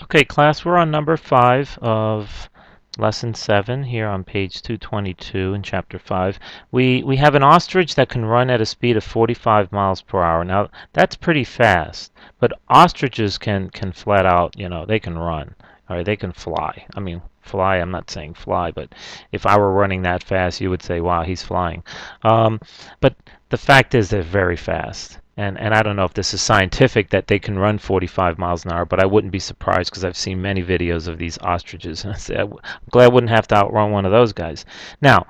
Okay, class, we're on number 5 of lesson 7 here on page 222 in chapter 5. We have an ostrich that can run at a speed of 45 miles per hour. Now, that's pretty fast, but ostriches can flat out, they can run. All right, they can fly. I mean, fly, I'm not saying fly, but if I were running that fast, you would say, wow, he's flying. But the fact is they're very fast. And I don't know if this is scientific that they can run 45 miles an hour, but I wouldn't be surprised because I've seen many videos of these ostriches. And I'm glad I wouldn't have to outrun one of those guys. Now,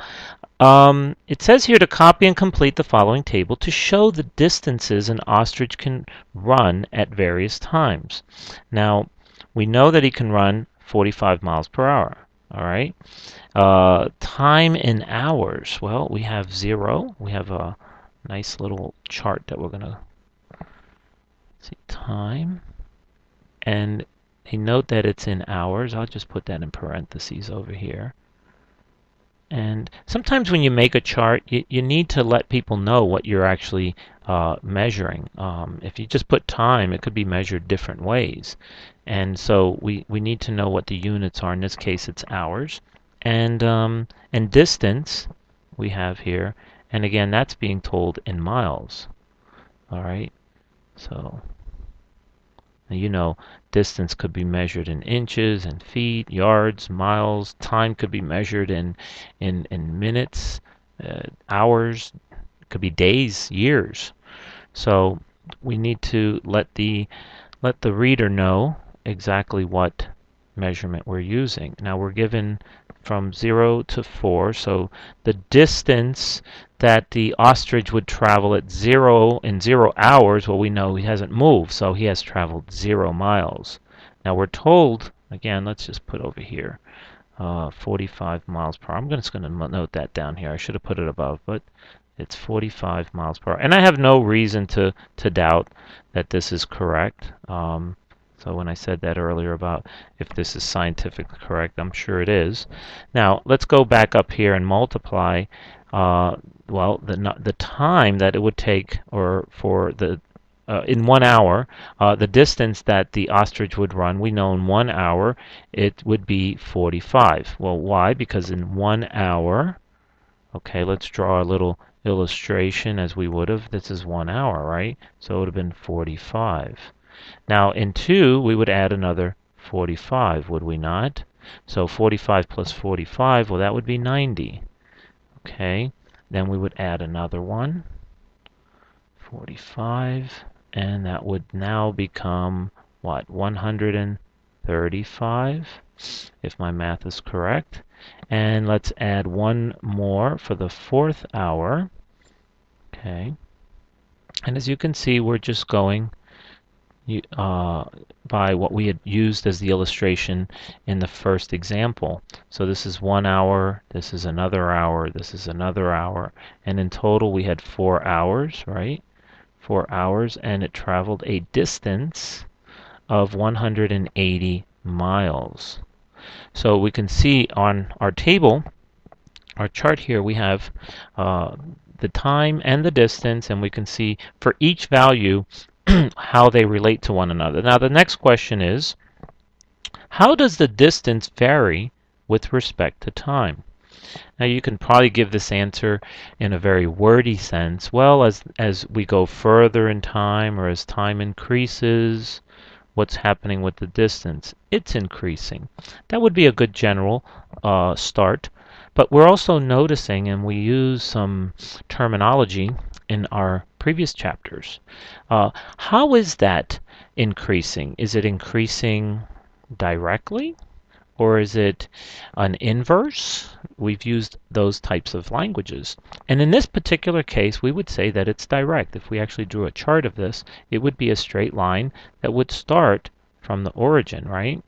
it says here to copy and complete the following table to show the distances an ostrich can run at various times. Now, we know that he can run 45 miles per hour. All right. Time in hours. Well, we have 0. We have a nice little chart that we're going to see. Time, and a note that it's in hours. I'll just put that in parentheses over here. And sometimes when you make a chart, you need to let people know what you're actually measuring. If you just put time, it could be measured different ways. And so we need to know what the units are. In this case, it's hours. And distance we have here. And again, that's being told in miles. All right. So, distance could be measured in inches and feet, yards, miles. Time could be measured in minutes, hours. It could be days, years. So we need to let the reader know exactly what measurement we're using. Now we're given from 0 to 4, so the distance that the ostrich would travel at 0 in 0 hours, well, we know he hasn't moved, so he has traveled 0 miles. Now we're told, again, let's just put over here 45 miles per hour. I'm just going to note that down here. I should have put it above, but it's 45 miles per hour. And I have no reason to doubt that this is correct. So when I said that earlier about if this is scientifically correct, I'm sure it is. Now, let's go back up here and multiply, the time that it would take, or for the in 1 hour, the distance that the ostrich would run. We know in 1 hour it would be 45. Well, why? Because in 1 hour, okay, let's draw a little illustration as we would have. This is 1 hour, right? So it would have been 45. Now in 2, we would add another 45, would we not? So 45 plus 45, well, that would be 90. Okay, then we would add another one, 45, and that would now become, what, 135, if my math is correct. And let's add one more for the 4th hour. Okay, and as you can see, we're just going by what we had used as the illustration in the first example. So this is 1 hour, this is another hour, this is another hour, and in total we had 4 hours, right? 4 hours, and it traveled a distance of 180 miles. So we can see on our table, our chart here, we have the time and the distance, and we can see for each value how they relate to one another. Now the next question is, how does the distance vary with respect to time? Now you can probably give this answer in a very wordy sense. Well, as we go further in time, or as time increases, what's happening with the distance? It's increasing. That would be a good general start. But we're also noticing, and we use some terminology in our previous chapters. How is that increasing? Is it increasing directly, or is it an inverse? We've used those types of languages. And in this particular case, we would say that it's direct. If we actually drew a chart of this, it would be a straight line that would start from the origin, right?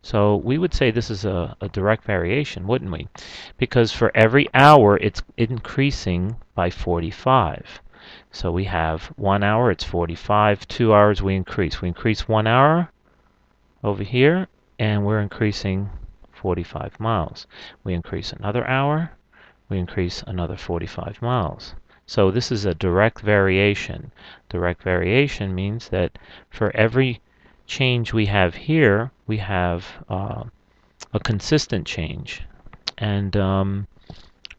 So we would say this is a direct variation, wouldn't we? Because for every hour, it's increasing by 45. So we have 1 hour, it's 45. 2 hours, we increase. We increase 1 hour over here, and we're increasing 45 miles. We increase another hour, we increase another 45 miles. So this is a direct variation. Direct variation means that for every change we have here, we have a consistent change, and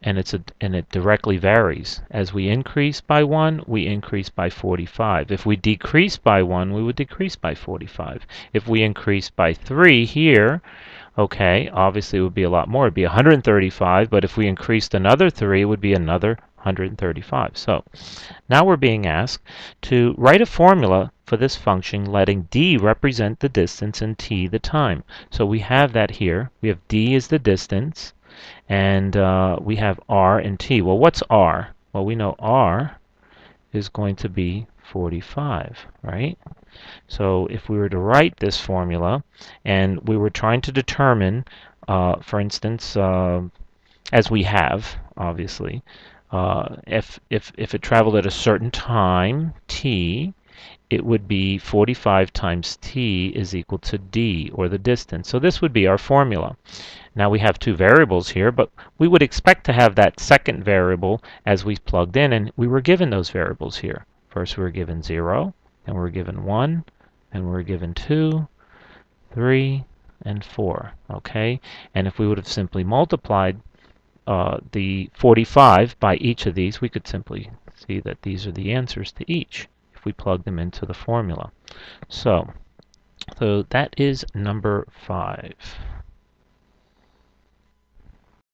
it directly varies. As we increase by 1, we increase by 45. If we decrease by 1, we would decrease by 45. If we increase by 3 here, okay, obviously it would be a lot more. It would be 135, but if we increased another 3, it would be another 135. So now we're being asked to write a formula for this function letting d represent the distance and t the time. So we have that here. We have d is the distance, and we have r and t. Well, what's r? Well, we know r is going to be 45, right? So if we were to write this formula and we were trying to determine, for instance, as we have, obviously, if it traveled at a certain time, t, it would be 45 times t is equal to d, or the distance. So this would be our formula. Now we have two variables here, but we would expect to have that second variable as we plugged in, and we were given those variables here. First we were given 0, then we were given 1, then we were given 2, 3, and 4. Okay? And if we would have simply multiplied the 45 by each of these, we could simply see that these are the answers to each if we plug them into the formula. So that is number 5.